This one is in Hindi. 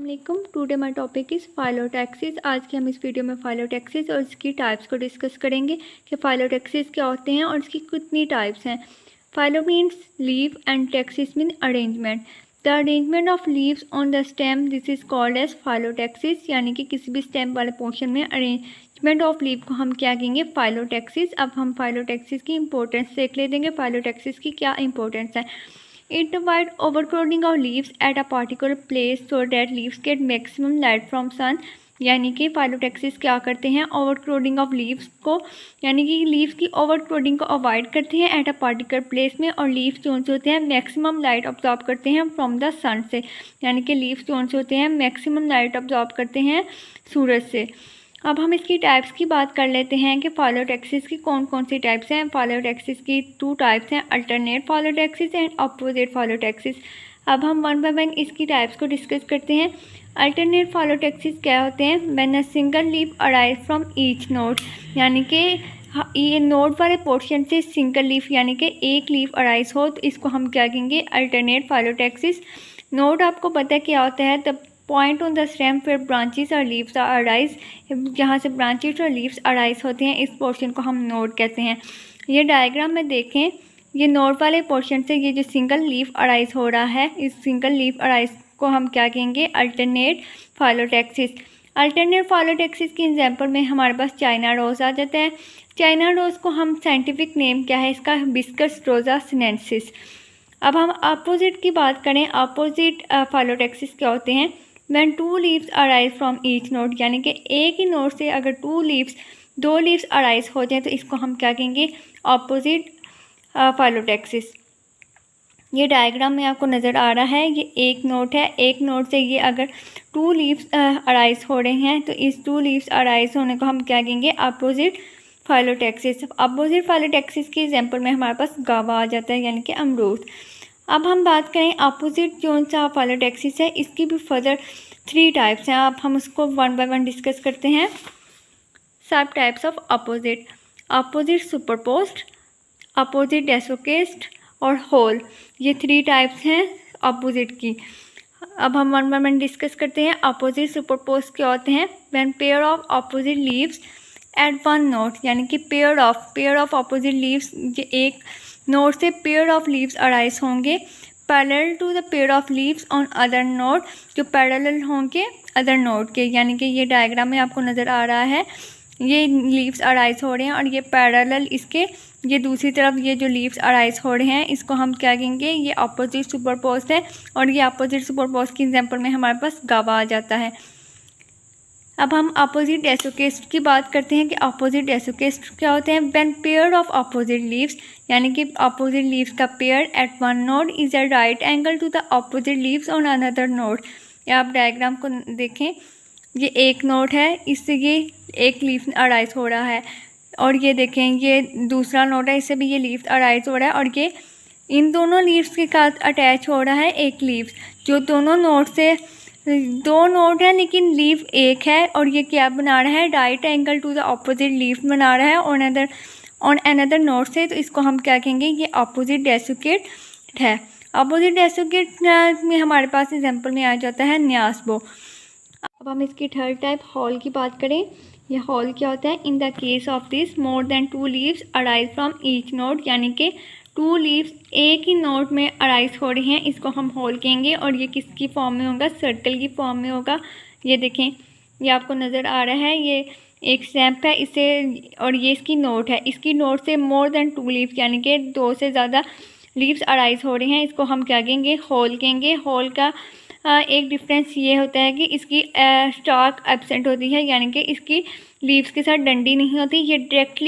अस्सलाम टुडे माय टॉपिक इज़ फाइलोटैक्सिस। आज के हम इस वीडियो में फाइलोटैक्सिस और इसकी टाइप्स को डिस्कस करेंगे कि फाइलोटैक्सिस क्या होते हैं और इसकी कितनी टाइप्स हैं। Phyllo means leave and taxis mean arrangement. The arrangement of leaves on the stem this is called as phyllotaxis, यानी कि किसी भी स्टेम वाले पोर्शन में अरेंजमेंट ऑफ लीव को हम क्या कहेंगे, फाइलोटैक्सिस। अब हम फाइलोटैक्सिस की इंपॉर्टेंस देख लेते हैं, फाइलोटैक्सिस की क्या इंपॉर्टेंस है। It avoids overcrowding of leaves at a particular place so that leaves get maximum light from sun। यानी कि फाइलोटैक्सिस क्या करते हैं, ओवरक्राउडिंग ऑफ लीव्स को, यानी कि लीव्स की ओवरक्राउडिंग को अवॉइड करते हैं एट अ पार्टिकुलर प्लेस में। और लीव्स जो होते हैं मैक्सिमम लाइट ऑब्जॉर्ब करते हैं फ्रॉम द सन से, यानी कि लीव्स जो होते हैं मैक्सिमम लाइट ऑब्जॉर्ब करते हैं सूरज से। अब हम इसकी टाइप्स की बात कर लेते हैं कि फाइलोटैक्सिस की कौन कौन सी टाइप्स हैं। फाइलोटैक्सिस की 2 टाइप्स हैं, अल्टरनेट फाइलोटैक्सिस एंड अपोजिट फाइलोटैक्सिस। अब हम वन बाय वन इसकी टाइप्स को डिस्कस करते हैं। अल्टरनेट फाइलोटैक्सिस क्या होते हैं, when a single leaf arise from each node, यानी कि ये नोड वाले पोर्शन से सिंगल लीफ यानी कि एक लीफ अराइज हो तो इसको हम क्या कहेंगे, अल्टरनेट फाइलोटैक्सिस। नोड आपको पता है क्या होता है, तब पॉइंट ऑन द स्टेम फिर ब्रांचेस और लीव्स आर अराइज, जहाँ से ब्रांचेस और लीव्स अराइज होते हैं इस पोर्शन को हम नोड कहते हैं। ये डायग्राम में देखें, ये नोड वाले पोर्शन से ये जो सिंगल लीफ अराइज हो रहा है, इस सिंगल लीफ अराइज को हम क्या कहेंगे, अल्टरनेट फाइलोटैक्सिस। अल्टरनेट फाइलोटैक्सिस की एग्जांपल में हमारे पास चाइना रोज आ जाता है। चाइना रोज को हम साइंटिफिक नेम क्या है इसका, हिबिस्कस रोजा सिनेंसिस। अब हम अपोजिट की बात करें, अपोजिट फाइलोटैक्सिस क्या होते हैं, when 2 leaves arise from each node, यानी कि एक ही नोड से अगर 2 लीव्स अराइज हो जाए तो इसको हम क्या कहेंगे, अपोजिट फाइलोटैक्सिस। ये डायग्राम में आपको नज़र आ रहा है, ये एक नोड है, एक नोड से ये अगर 2 लीव्स अराइज हो रहे हैं तो इस 2 लीव्स अराइज होने को हम क्या कहेंगे, अपोजिट फाइलोटैक्सिस। अपोजिट फाइलोटैक्सिस की एग्जांपल में हमारे पास गावा आ जाता है, यानी कि अमरूद। अब हम बात करें अपोजिट जो सा फाइलोटैक्सिस है, इसकी भी फर्दर 3 टाइप्स हैं। अब हम उसको वन बाय वन डिस्कस करते हैं। सब types of opposite, opposite superposed, opposite decussate और होल, ये 3 टाइप्स हैं अपोजिट की। अब हम वन बाय वन डिस्कस करते हैं। अपोजिट सुपरपोज क्या होते हैं, when pair of opposite leaves at one node, यानी कि पेयर ऑफ अपोजिट लीव्स, एक नोड से पेयर ऑफ लीव्स अराइज होंगे parallel to the pair of leaves on other node, जो पैरेलल होंगे अदर नोड के, यानी कि ये डायग्राम में आपको नज़र आ रहा है, ये लीव्स अराइज हो रहे हैं और ये पैरेलल इसके, ये दूसरी तरफ ये जो लीव्स अराइज हो रहे हैं इसको हम क्या कहेंगे, ये अपोजिट सुपरपोज है। और ये अपोजिट सुपरपोज की एग्जांपल में हमारे पास गावा आ जाता है। अब हम अपोजिट डेसोकेस्ट की बात करते हैं कि अपोजिट डेसोकेस्ट क्या होते हैं, when pair of opposite leaves, यानी कि अपोजिट लीव्स का pair at one node is a right angle to the opposite leaves on another node. या आप डायग्राम को देखें, ये एक नोड है, इससे ये एक लीफ अराइज हो रहा है, और ये देखें ये दूसरा नोड है, इससे भी ये लीफ अराइज हो रहा है, और ये इन दोनों लीव्स के साथ अटैच हो रहा है एक लीव्स, जो दोनों नोड से 2 नोड है लेकिन लीफ एक है, और ये क्या बना रहा है, right angle to the opposite leaf बना रहा है ऑन अनदर नोड से, तो इसको हम क्या कहेंगे, ये अपोजिट डेसोकेट है। अपोजिट डेसोकेट में हमारे पास एग्जांपल में आ जाता है न्यासबो। अब हम इसकी थर्ड टाइप हॉल की बात करें, ये हॉल क्या होता है, in the case of this more than 2 leaves arise from each node, यानी कि 2 लीव्स एक ही नोड में अराइज हो रही हैं, इसको हम होल कहेंगे। और ये किसकी फॉर्म में होगा, सर्कल की फॉर्म में होगा। ये देखें, ये आपको नज़र आ रहा है, ये एक स्टैम्प है इसे, और ये इसकी नोट है, इसकी नोट से मोर देन 2 लीव्स यानी कि 2 से ज़्यादा लीव्स अराइज हो रही हैं, इसको हम क्या कहेंगे, होल कहेंगे। होल का एक डिफरेंस ये होता है कि इसकी स्टॉक एब्सेंट होती है, यानी कि इसकी लीव्स के साथ डंडी नहीं होती, ये डायरेक्टली